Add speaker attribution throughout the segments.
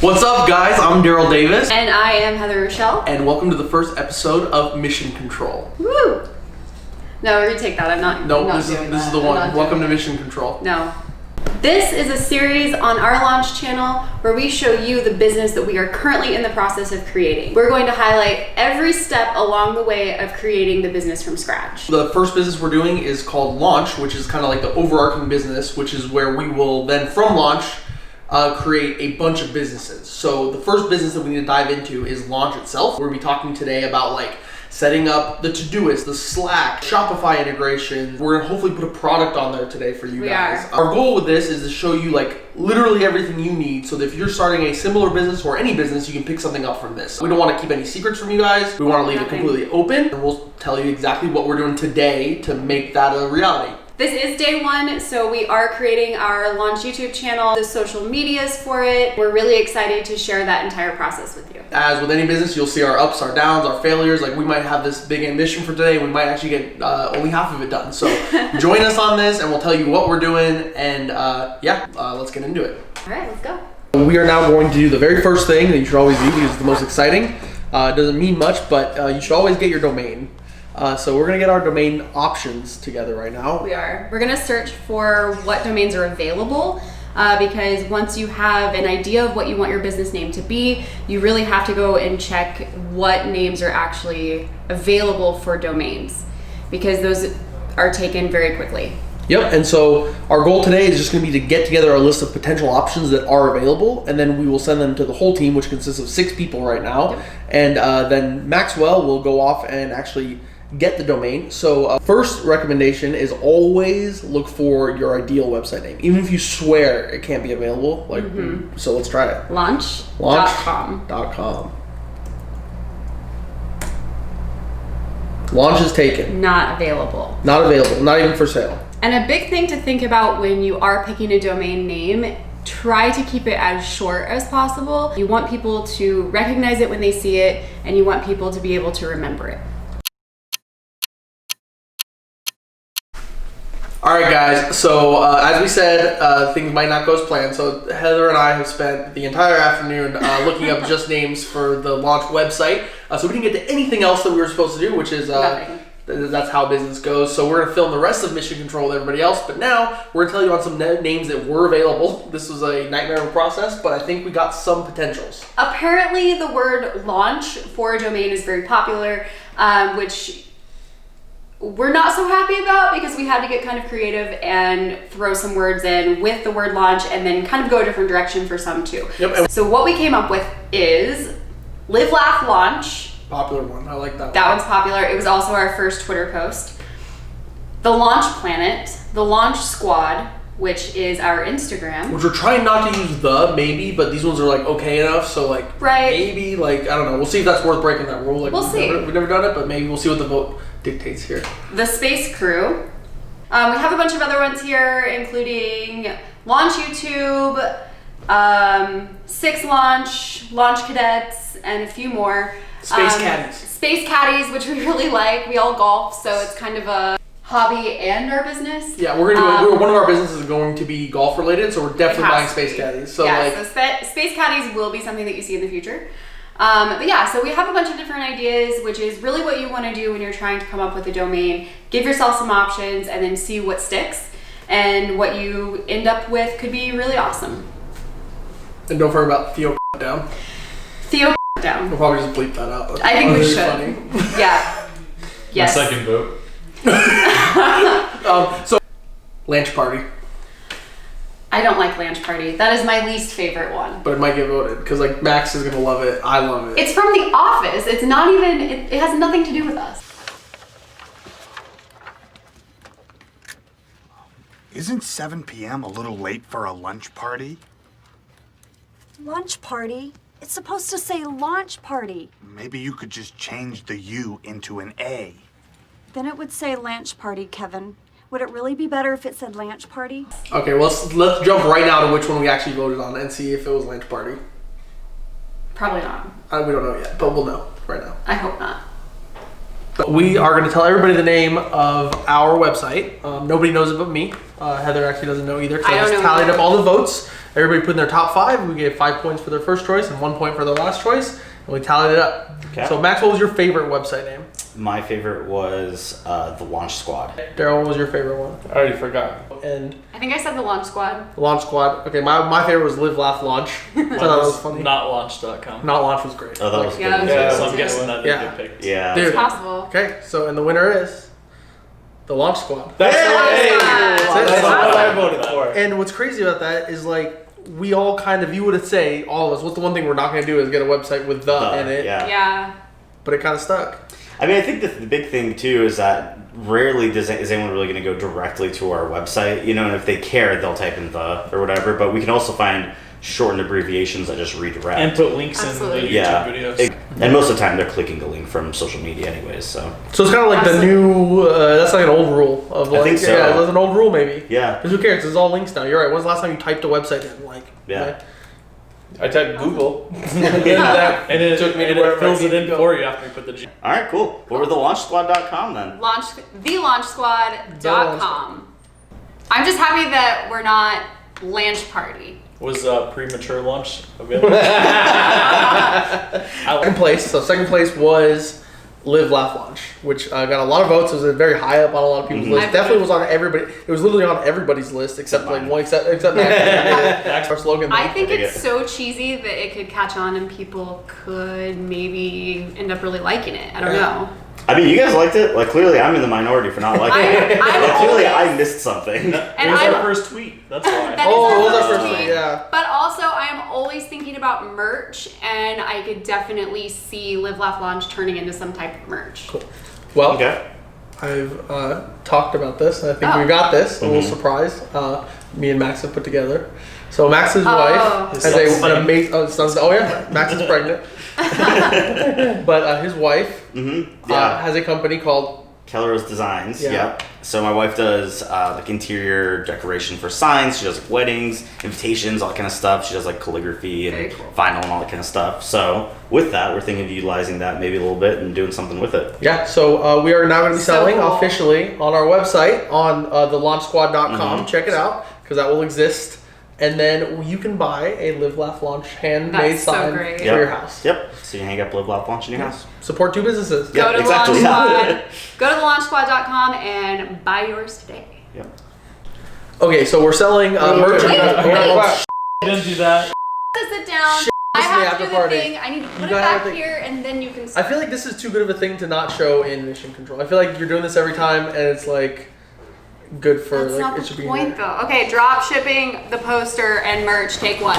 Speaker 1: What's up, guys? I'm Daryl Davis.
Speaker 2: And I am Heather Rochelle.
Speaker 1: And welcome to the first episode of Mission Control.
Speaker 2: Woo! No, we're gonna take that. I'm not.
Speaker 1: No,
Speaker 2: I'm not
Speaker 1: this
Speaker 2: doing
Speaker 1: is
Speaker 2: that.
Speaker 1: the
Speaker 2: I'm
Speaker 1: one.
Speaker 2: not
Speaker 1: Welcome to
Speaker 2: doing it.
Speaker 1: Mission Control.
Speaker 2: No. This is a series on our launch channel where we show you the business that we are currently in the process of creating. We're going to highlight every step along the way of creating the business from scratch.
Speaker 1: The first business we're doing is called Launch, which is kind of like the overarching business, which is where we will then, from Launch, create a bunch of businesses. So the first business that we need to dive into is Launch itself. We're going to be talking today about like setting up the Todoist, the Slack, Shopify integration. We're going to hopefully put a product on there today for you guys. Our goal with this is to show you like literally everything you need so that if you're starting a similar business or any business, you can pick something up from this. We don't want to keep any secrets from you guys. We want to leave it completely open, and we'll tell you exactly what we're doing today to make that a reality.
Speaker 2: This is day one, so we are creating our Launch YouTube channel, the social medias for it. We're really excited to share that entire process with you.
Speaker 1: As with any business, you'll see our ups, our downs, our failures. Like we might have this big ambition for today, we might actually get only half of it done. So join us on this and we'll tell you what we're doing, and let's get into it.
Speaker 2: All right, let's go.
Speaker 1: We are now going to do the very first thing that you should always do because it's the most exciting. It doesn't mean much, but you should always get your domain. So we're gonna get our domain options together right now.
Speaker 2: We are. We're gonna search for what domains are available because once you have an idea of what you want your business name to be, you really have to go and check what names are actually available for domains because those are taken very quickly.
Speaker 1: Yep, and so our goal today is just going to be to get together a list of potential options that are available, and then we will send them to the whole team, which consists of 6 people right now. Yep. And then Maxwell will go off and actually get the domain. So first recommendation is always look for your ideal website name, even if you swear it can't be available. Like, so let's try it.
Speaker 2: Launch.com.
Speaker 1: Launch is taken.
Speaker 2: Not available.
Speaker 1: Not available. Not even for sale.
Speaker 2: And a big thing to think about when you are picking a domain name, try to keep it as short as possible. You want people to recognize it when they see it, and you want people to be able to remember it.
Speaker 1: All right, guys. So as we said, things might not go as planned. So Heather and I have spent the entire afternoon looking up just names for the Launch website. So we didn't get to anything else that we were supposed to do, which is that's how business goes. So we're gonna film the rest of Mission Control with everybody else. But now we're gonna tell you on some names that were available. This was a nightmare of a process, but I think we got some potentials.
Speaker 2: Apparently, the word launch for a domain is very popular, which we're not so happy about because we had to get kind of creative and throw some words in with the word launch and then kind of go a different direction for some too. Yep. So what we came up with is Live, Laugh, Launch.
Speaker 1: Popular one. I like that one.
Speaker 2: That one's popular. It was also our first Twitter post. The Launch Planet, the Launch Squad, which is our Instagram.
Speaker 1: Which we're trying not to use maybe, but these ones are like okay enough. So like maybe like I don't know. We'll see if that's worth breaking that rule. Like,
Speaker 2: we'll see.
Speaker 1: We've never done it, but maybe we'll see what the vote dictates here.
Speaker 2: The Space Crew. We have a bunch of other ones here, including Launch YouTube, 6 Launch, Launch Cadets, and a few more.
Speaker 1: Space Caddies.
Speaker 2: Space Caddies, which we really like. We all golf, so it's kind of a hobby and our business.
Speaker 1: Yeah, we're gonna do one of our businesses is going to be golf related, so we're definitely buying Space Caddies. So
Speaker 2: Space Caddies will be something that you see in the future. But yeah, so we have a bunch of different ideas, which is really what you want to do when you're trying to come up with a domain. Give yourself some options and then see what sticks. And what you end up with could be really awesome.
Speaker 1: And don't forget about Theo down.
Speaker 2: Theo down.
Speaker 1: We'll probably just bleep that out.
Speaker 2: I think we should.
Speaker 1: Funny.
Speaker 2: Yeah. Yes.
Speaker 3: My second vote.
Speaker 1: So, Launch Party.
Speaker 2: I don't like Launch Party. That is my least favorite one.
Speaker 1: But it might get voted because like Max is gonna love it. I love it.
Speaker 2: It's from The Office. It's not even. It has nothing to do with us.
Speaker 4: Isn't 7 p.m. a little late for a lunch party?
Speaker 5: Lunch party? It's supposed to say launch party.
Speaker 4: Maybe you could just change the U into an A.
Speaker 5: Then it would say lunch party, Kevin. Would it really be better if it said lunch party?
Speaker 1: Okay, well, let's jump right now to which one we actually voted on and see if it was Launch Party.
Speaker 2: Probably not.
Speaker 1: We don't know yet, but we'll know right now.
Speaker 2: I hope not.
Speaker 1: We are going to tell everybody the name of our website. Nobody knows it but me. Heather actually doesn't know either because I just tallied up all the votes Everybody put in their top 5. We gave 5 points for their first choice and 1 point for their last choice, and we tallied it up.
Speaker 3: Okay.
Speaker 1: So Max, what was your favorite website name?
Speaker 3: My favorite was the Launch Squad.
Speaker 1: Daryl, what was your favorite one?
Speaker 6: I already forgot.
Speaker 1: And
Speaker 2: I think I said the Launch Squad.
Speaker 1: Launch Squad. Okay, my favorite was Live Laugh Launch. I thought that was funny.
Speaker 6: Notlaunch.com.
Speaker 1: Not Launch was great.
Speaker 3: Oh, that was
Speaker 2: Yeah,
Speaker 3: good.
Speaker 2: that was
Speaker 6: Yeah,
Speaker 2: good.
Speaker 6: so I'm
Speaker 2: too.
Speaker 6: guessing that
Speaker 1: Yeah.
Speaker 6: didn't get picked.
Speaker 3: Yeah.
Speaker 1: Dude.
Speaker 2: It's possible.
Speaker 1: Okay, so and the winner is the Launch Squad.
Speaker 6: That's
Speaker 3: Hey!
Speaker 6: that's what I
Speaker 2: Awesome.
Speaker 6: voted for.
Speaker 1: And what's crazy about that is like we all kind of, you would say, all of us, what's the one thing we're not going to do is get a website with the in it.
Speaker 3: Yeah.
Speaker 2: Yeah.
Speaker 1: But it kind of stuck.
Speaker 3: I mean, I think the big thing too is that rarely is anyone really going to go directly to our website, you know, and if they care, they'll type in the or whatever, but we can also find shortened abbreviations that just redirect.
Speaker 6: And put links
Speaker 2: Absolutely.
Speaker 6: in the
Speaker 3: yeah.
Speaker 6: YouTube videos.
Speaker 3: And most of the time they're clicking the link from social media anyways, so.
Speaker 1: So it's kind of like the new, that's like an old rule of like,
Speaker 3: think so.
Speaker 1: yeah, that's an old rule maybe.
Speaker 3: Yeah.
Speaker 1: Because who cares? It's all links now. You're right. When's the last time you typed a website in? Like,
Speaker 3: Yeah.
Speaker 1: right?
Speaker 6: I typed Google, and it
Speaker 1: Took me to
Speaker 6: and
Speaker 1: wherever
Speaker 6: it fills
Speaker 1: I
Speaker 6: it
Speaker 1: need
Speaker 6: in
Speaker 1: to go.
Speaker 6: for you after you put the G.
Speaker 3: All right, cool. What were the launchsquad.com then?
Speaker 2: TheLaunchSquad.com. I'm just happy that we're not Lanch Party.
Speaker 6: Was premature launch available?
Speaker 1: Second place. So second place was Live Laugh Launch, which got a lot of votes. It was very high up on a lot of people's
Speaker 3: Mhm.
Speaker 1: lists. Definitely was on everybody. It was literally on everybody's list except like
Speaker 3: Mine.
Speaker 1: one, except Max. Our slogan.
Speaker 2: I think
Speaker 3: dig
Speaker 2: it's
Speaker 3: it.
Speaker 2: so cheesy that it could catch on and people could maybe end up really liking it. I don't know.
Speaker 3: I mean, you guys liked it? Like, clearly I'm in the minority for not liking it.
Speaker 2: I'm
Speaker 3: Like, clearly I
Speaker 2: always-
Speaker 3: missed something.
Speaker 6: It
Speaker 2: And
Speaker 6: was
Speaker 2: I'm-
Speaker 6: our first tweet. That's why.
Speaker 2: That is
Speaker 1: Oh,
Speaker 2: our
Speaker 1: what was our
Speaker 2: first
Speaker 1: first
Speaker 2: tweet.
Speaker 1: one? Yeah.
Speaker 2: But also, I'm always thinking about merch, and I could definitely see Live Laugh Launch turning into some type of merch.
Speaker 1: Well,
Speaker 3: Okay.
Speaker 1: I've talked about this, and I think
Speaker 2: Oh.
Speaker 1: we got this. A little
Speaker 3: Mhm.
Speaker 1: surprise. Me and Max have put together. So Max's
Speaker 2: Oh.
Speaker 1: wife
Speaker 6: His
Speaker 1: has
Speaker 6: son's
Speaker 1: an
Speaker 6: name.
Speaker 1: amazing. Oh, his son's, oh yeah, Max is pregnant. But his wife
Speaker 3: Mm-hmm. Yeah.
Speaker 1: has a company called.
Speaker 3: Keller's Designs.
Speaker 1: Yeah.
Speaker 3: Yep. So my wife does like interior decoration for signs. She does like weddings, invitations, all that kind of stuff. She does like calligraphy and
Speaker 2: Very cool.
Speaker 3: vinyl and all that kind of stuff. So with that, we're thinking of utilizing that maybe a little bit and doing something with it.
Speaker 1: Yeah, so we are now going to be
Speaker 2: So
Speaker 1: selling
Speaker 2: cool.
Speaker 1: officially on our website on thelaunchsquad.com.
Speaker 3: Mhm.
Speaker 1: Check it out because that will exist. And then you can buy a Live Laugh Launch handmade
Speaker 2: That's so
Speaker 1: sign
Speaker 2: great.
Speaker 1: for
Speaker 3: Yep.
Speaker 1: your house.
Speaker 3: Yep. So you hang up Live Laugh Launch in your house.
Speaker 1: Support 2 businesses.
Speaker 3: Yeah,
Speaker 2: Go to
Speaker 3: exactly,
Speaker 2: the Launch
Speaker 3: yeah.
Speaker 2: Squad. Go to thelaunchsquad.com and buy yours today.
Speaker 3: Yep.
Speaker 1: Okay, so we're selling merch.
Speaker 2: wait, wait.
Speaker 6: Didn't do that.
Speaker 2: To sit down.
Speaker 1: Shit,
Speaker 2: I
Speaker 1: this is the
Speaker 2: have to do
Speaker 1: after
Speaker 2: the
Speaker 1: party.
Speaker 2: thing. I need to put it
Speaker 1: gotta have
Speaker 2: back
Speaker 1: the-
Speaker 2: here, and then you can.
Speaker 1: I feel like this is too good of a thing to not show in Mission Control. I feel like you're doing this every time, and it's like good for
Speaker 2: That's
Speaker 1: like
Speaker 2: not
Speaker 1: it should
Speaker 2: the
Speaker 1: be
Speaker 2: point, though. Okay, drop shipping, the poster, and merch. Take one.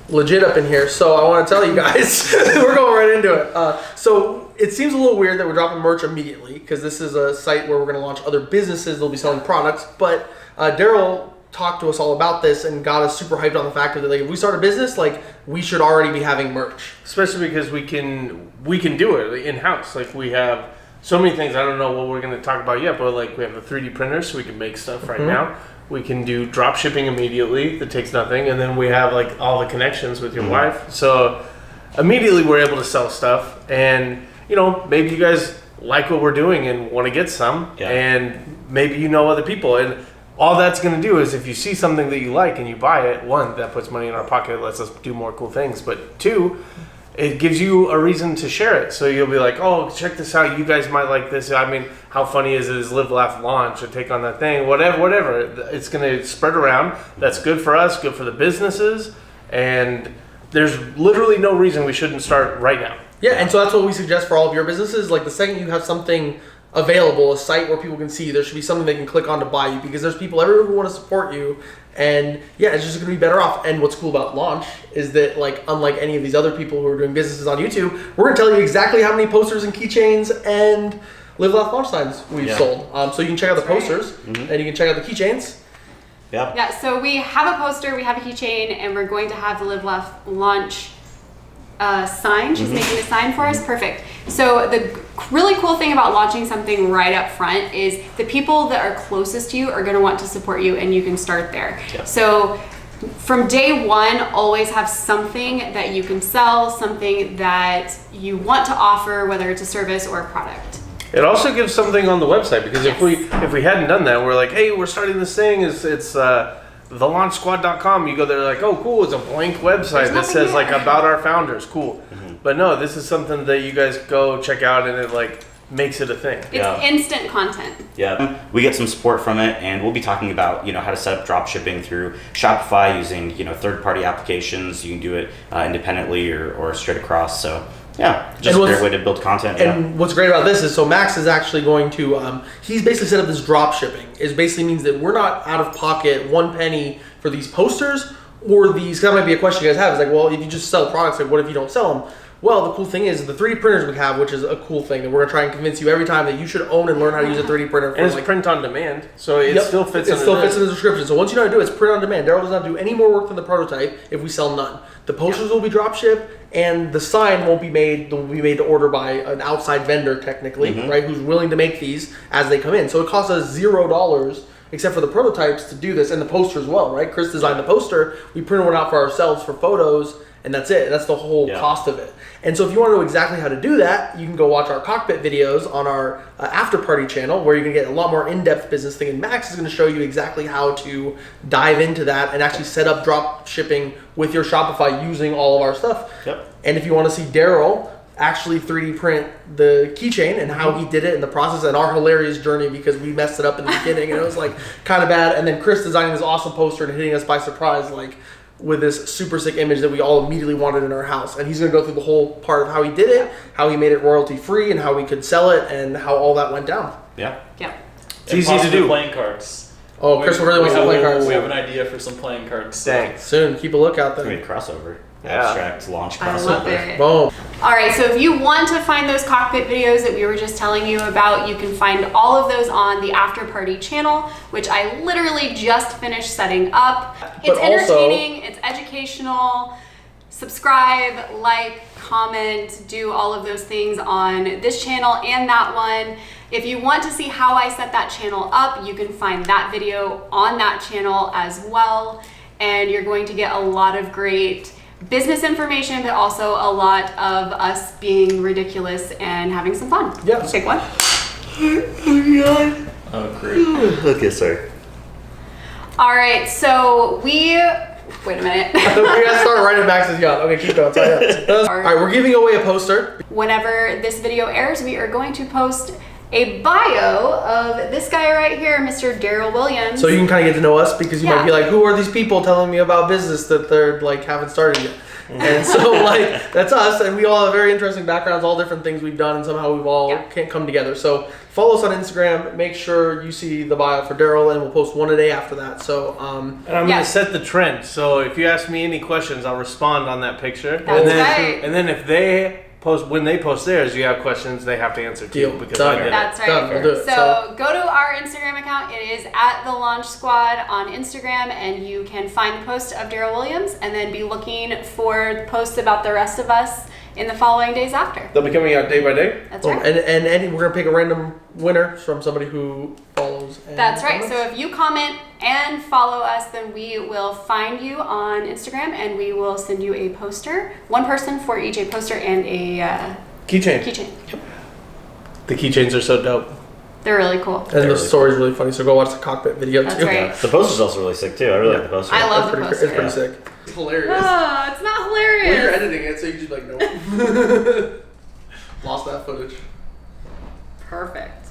Speaker 1: legit up in here. So I want to tell you guys, we're going right into it. So it seems a little weird that we're dropping merch immediately because this is a site where we're going to launch other businesses. They'll be selling products. But Daryl talked to us all about this and got us super hyped on the fact that like if we start a business, like we should already be having merch.
Speaker 7: Especially because we can do it in house. Like we have so many things. I don't know what we're going to talk about yet, but like we have a 3D printer, so we can make stuff right now. We can do drop shipping immediately. That takes nothing, and then we have like all the connections with your wife. So immediately we're able to sell stuff, and you know maybe you guys like what we're doing and want to get some,
Speaker 3: Yeah.
Speaker 7: and maybe you know other people and. All that's going to do is if you see something that you like and you buy it, one, that puts money in our pocket, lets us do more cool things. But two, it gives you a reason to share it. So you'll be like, oh, check this out. You guys might like this. I mean, how funny is it? Is Live, Laugh, Launch or take on that thing? Whatever. It's going to spread around. That's good for us, good for the businesses. And there's literally no reason we shouldn't start right now.
Speaker 1: Yeah, and so that's what we suggest for all of your businesses. Like the second you have something available, a site where people can see, there should be something they can click on to buy you because there's people everywhere who want to support you. And yeah, it's just going to be better off. And what's cool about Launch is that like unlike any of these other people who are doing businesses on YouTube, we're going to tell you exactly how many posters and keychains and Live Laugh Launch signs we've
Speaker 3: Yeah.
Speaker 1: sold. So you can check out the
Speaker 2: That's right.
Speaker 1: posters and you can check out the keychains.
Speaker 3: Yep.
Speaker 2: Yeah, so we have a poster, we have a keychain, and we're going to have the Live Laugh Launch sign. She's making a sign for us. Perfect. So the really cool thing about launching something right up front is the people that are closest to you are going to want to support you, and you can start there.
Speaker 3: Yeah.
Speaker 2: So from day one, always have something that you can sell, something that you want to offer, whether it's a service or a product.
Speaker 7: It also gives something on the website because if we hadn't done that, we're like, hey, we're starting this thing. It's thelaunchsquad.com. You go there like, oh, cool, it's a blank website
Speaker 2: There's
Speaker 7: that
Speaker 2: nothing
Speaker 7: says like
Speaker 2: there.
Speaker 7: about our founders. Cool. But no, this is something that you guys go check out, and it like makes it a thing.
Speaker 2: It's
Speaker 3: Yeah.
Speaker 2: instant content.
Speaker 3: Yeah, we get some support from it, and we'll be talking about how to set up drop shipping through Shopify using third-party applications. You can do it independently or straight across. So yeah, just
Speaker 1: And
Speaker 3: a
Speaker 1: what's-
Speaker 3: great way to build content.
Speaker 1: And what's great about this is, so Max is actually going to, he's basically set up this drop shipping. It basically means that we're not out of pocket 1 penny for these posters or these, that might be a question you guys have, is like, well, if you just sell products, like what if you don't sell them? Well, the cool thing is the 3D printers we have, which is a cool thing that we're gonna try and convince you every time that you should own and learn how to use a 3D printer. For
Speaker 7: And it's
Speaker 1: like,
Speaker 7: print on demand, so it
Speaker 1: Yep,
Speaker 7: still fits.
Speaker 1: It
Speaker 7: under
Speaker 1: still
Speaker 7: this.
Speaker 1: fits in the description. So once you know how to do it, it's print on demand. Daryl does not do any more work than the prototype if we sell none. The posters will be drop shipped, and the sign won't be made. Will be made to order by an outside vendor, technically, right? Who's willing to make these as they come in. So it costs us $0 except for the prototypes to do this, and the poster as well, right? Chris designed the poster. We printed one out for ourselves for photos, and that's it. That's the whole cost of it. And so if you want to know exactly how to do that, you can go watch our cockpit videos on our after party channel, where you can get a lot more in-depth business thing. And Max is going to show you exactly how to dive into that and actually set up drop shipping with your Shopify using all of our stuff.
Speaker 3: Yep.
Speaker 1: And if you want to see Daryl actually 3D print the keychain and how he did it in the process, and our hilarious journey because we messed it up in the beginning and it was like kind of bad, and then Chris designing this awesome poster and hitting us by surprise, like with this super sick image that we all immediately wanted in our house. And he's going to go through the whole part of how he did it, how he made it royalty free, and how we could sell it, and how all that went down.
Speaker 3: Yeah.
Speaker 2: Yeah.
Speaker 6: It's
Speaker 7: easy to do.
Speaker 6: Playing cards.
Speaker 1: Oh, Chris really wants to play cards.
Speaker 6: We have an idea for some playing cards.
Speaker 7: Dang.
Speaker 1: Soon, keep a lookout
Speaker 3: It's gonna
Speaker 1: there.
Speaker 3: be a crossover.
Speaker 7: Yeah.
Speaker 3: Abstract launch
Speaker 2: I
Speaker 3: crossover.
Speaker 2: love it.
Speaker 1: Boom.
Speaker 2: All right, so if you want to find those cockpit videos that we were just telling you about, you can find all of those on the After Party channel, which I literally just finished setting up. It's
Speaker 1: But also-
Speaker 2: entertaining, it's educational. Subscribe, like, comment, do all of those things on this channel and that one. If you want to see how I set that channel up, you can find that video on that channel as well. And you're going to get a lot of great business information, but also a lot of us being ridiculous and having some fun.
Speaker 1: Yeah.
Speaker 2: Pick one.
Speaker 6: Oh, great.
Speaker 3: Okay, sorry.
Speaker 2: All right, so wait a minute.
Speaker 1: We gotta start right at Max's yacht. Okay, keep going. Sorry. All right, we're giving away a poster.
Speaker 2: Whenever this video airs, we are going to post a bio of this guy right here, Mr. Daryl Williams.
Speaker 1: So you can kind of get to know us, because you might
Speaker 2: Yeah.
Speaker 1: be like, who are these people telling me about business that they're like haven't started yet? And so like that's us, and we all have very interesting backgrounds, all different things we've done, and somehow we've all
Speaker 2: Yeah.
Speaker 1: can't come together. So follow us on Instagram. Make sure you see the bio for Daryl, and we'll post one a day after that. So
Speaker 7: And I'm
Speaker 2: Yeah.
Speaker 7: gonna set the trend. So if you ask me any questions, I'll respond on that picture.
Speaker 2: That's
Speaker 7: and then,
Speaker 2: right.
Speaker 7: And then if they when they post theirs, you have questions they have to answer too,
Speaker 1: Deal.
Speaker 7: because
Speaker 1: Done.
Speaker 7: I did it.
Speaker 2: That's right.
Speaker 1: Done. We'll do it.
Speaker 2: So go to our Instagram account. It is at the Launch Squad on Instagram, and you can find the post of Daryl Williams, and then be looking for posts about the rest of us in the following days after.
Speaker 1: they'll be coming out day by day.
Speaker 2: That's
Speaker 1: Boom.
Speaker 2: right.
Speaker 1: And we're gonna pick a random winner from somebody who follows. And
Speaker 2: That's right.
Speaker 1: comments.
Speaker 2: So if you comment and follow us, then we will find you on Instagram, and we will send you a poster. One person for each a poster and a
Speaker 1: keychain.
Speaker 2: keychain.
Speaker 7: The keychains are so dope.
Speaker 2: They're really cool.
Speaker 1: And the
Speaker 3: really
Speaker 1: story's really funny. So go watch the cockpit video
Speaker 2: That's
Speaker 1: too.
Speaker 2: right.
Speaker 3: The poster's also really sick too. I really like the poster.
Speaker 2: I love the
Speaker 1: It's
Speaker 2: poster.
Speaker 1: pretty sick. It's hilarious.
Speaker 2: Oh, it's not hilarious.
Speaker 1: editing it, so you just like nope. Lost that footage.
Speaker 2: Perfect.